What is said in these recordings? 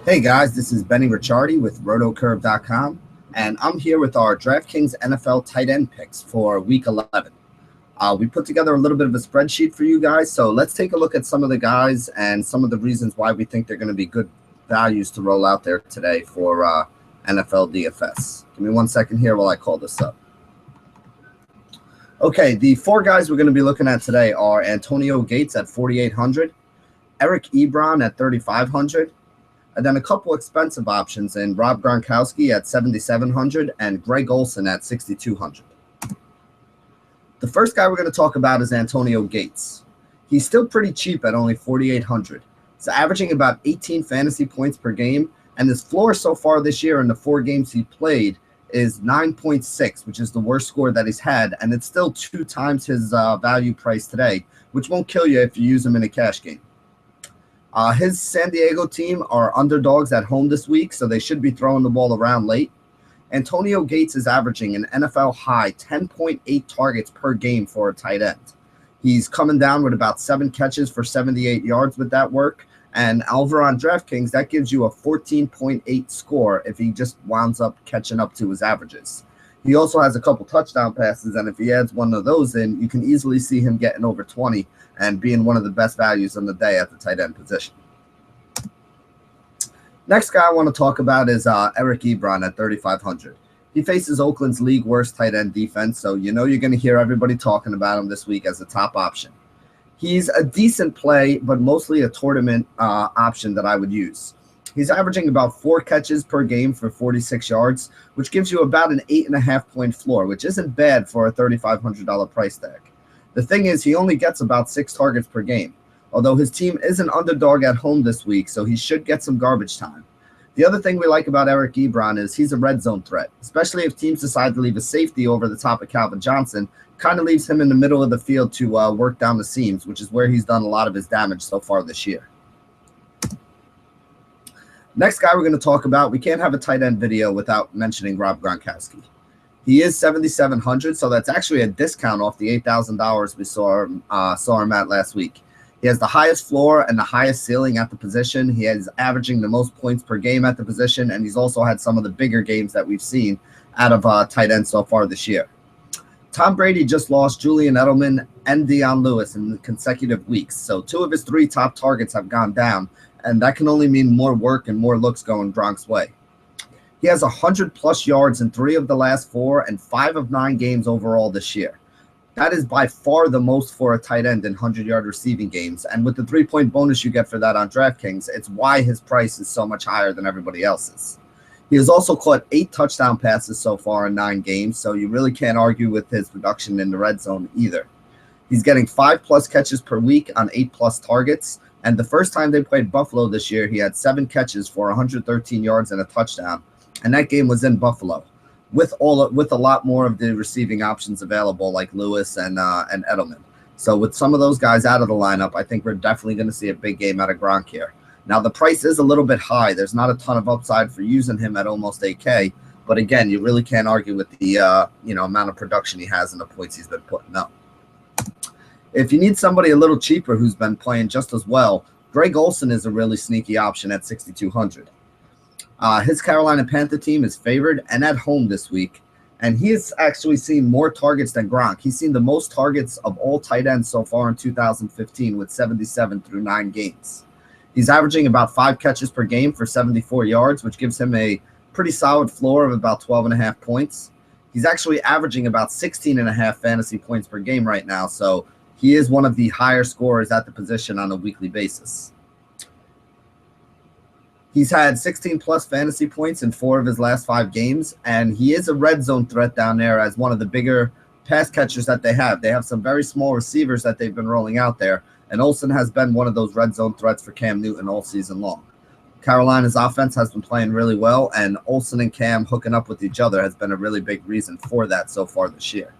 Hey guys, this is Benny Ricciardi with rotocurve.com, and I'm here with our DraftKings NFL tight end picks for week 11. We put together a little bit of a spreadsheet for you guys, so let's take a look at some of the guys and some of the reasons why we think they're going to be good values to roll out there today for NFL DFS. Give me 1 second here while I call this up. Okay, the four guys we're going to be looking at today are Antonio Gates at 4,800, Eric Ebron at 3,500, and then a couple expensive options in Rob Gronkowski at 7,700 and Greg Olson at 6,200. The first guy we're going to talk about is Antonio Gates. He's still pretty cheap at only 4,800. He's averaging about 18 fantasy points per game, and his floor so far this year in the 4 games he played is 9.6, which is the worst score that he's had, and it's still 2 times his value price today, which won't kill you if you use him in a cash game. His San Diego team are underdogs at home this week, so they should be throwing the ball around late. Antonio Gates is averaging an NFL high 10.8 targets per game for a tight end. He's coming down with about 7 catches for 78 yards with that work, and over on DraftKings, that gives you a 14.8 score if he just winds up catching up to his averages. He also has a couple touchdown passes, and if he adds one of those in, you can easily see him getting over 20 and being one of the best values on the day at the tight end position. Next guy I want to talk about is Eric Ebron at 3,500. He faces Oakland's league worst tight end defense, so you know you're going to hear everybody talking about him this week as a top option. He's a decent play, but mostly a tournament option that I would use. He's averaging about 4 catches per game for 46 yards, which gives you about an 8.5-point floor, which isn't bad for a $3,500 price tag. The thing is, he only gets about 6 targets per game, although his team is an underdog at home this week, so he should get some garbage time. The other thing we like about Eric Ebron is he's a red zone threat, especially if teams decide to leave a safety over the top of Calvin Johnson. Kind of leaves him in the middle of the field to work down the seams, which is where he's done a lot of his damage so far this year. Next guy we're going to talk about, we can't have a tight end video without mentioning Rob Gronkowski. He is 7,700, so that's actually a discount off the $8,000 we saw him at last week. He has the highest floor and the highest ceiling at the position. He is averaging the most points per game at the position, and he's also had some of the bigger games that we've seen out of tight end so far this year. Tom Brady just lost Julian Edelman and Deion Lewis in consecutive weeks, so 2 of his 3 top targets have gone down, and that can only mean more work and more looks going Gronk's way. He has 100-plus yards in 3 of the last 4 and 5 of 9 games overall this year. That is by far the most for a tight end in 100-yard receiving games, and with the 3-point bonus you get for that on DraftKings, it's why his price is so much higher than everybody else's. He has also caught 8 touchdown passes so far in 9 games, so you really can't argue with his production in the red zone either. He's getting 5-plus catches per week on 8-plus targets, and the first time they played Buffalo this year, he had 7 catches for 113 yards and a touchdown, and that game was in Buffalo, with a lot more of the receiving options available, like Lewis and Edelman. So with some of those guys out of the lineup, I think we're definitely going to see a big game out of Gronk here. Now, the price is a little bit high. There's not a ton of upside for using him at almost 8K, but again, you really can't argue with the amount of production he has and the points he's been putting up. If you need somebody a little cheaper who's been playing just as well, Greg Olson is a really sneaky option at 6,200. His Carolina Panther team is favored and at home this week, and he has actually seen more targets than Gronk. He's seen the most targets of all tight ends so far in 2015 with 77 through 9 games. He's averaging about 5 catches per game for 74 yards, which gives him a pretty solid floor of about 12.5 points. He's actually averaging about 16.5 fantasy points per game right now, so he is one of the higher scorers at the position on a weekly basis. He's had 16-plus fantasy points in 4 of his last 5 games, and he is a red zone threat down there as one of the bigger pass catchers that they have. They have some very small receivers that they've been rolling out there, and Olson has been one of those red zone threats for Cam Newton all season long. Carolina's offense has been playing really well, and Olson and Cam hooking up with each other has been a really big reason for that so far this year.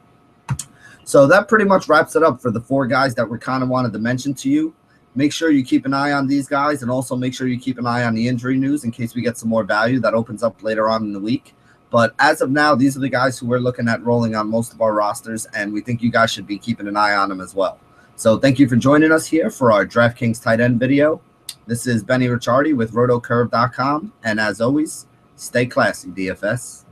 So that pretty much wraps it up for the 4 guys that we kind of wanted to mention to you. Make sure you keep an eye on these guys, and also make sure you keep an eye on the injury news in case we get some more value that opens up later on in the week. But as of now, these are the guys who we're looking at rolling on most of our rosters, and we think you guys should be keeping an eye on them as well. So thank you for joining us here for our DraftKings tight end video. This is Benny Ricciardi with rotocurve.com. And as always, stay classy, DFS.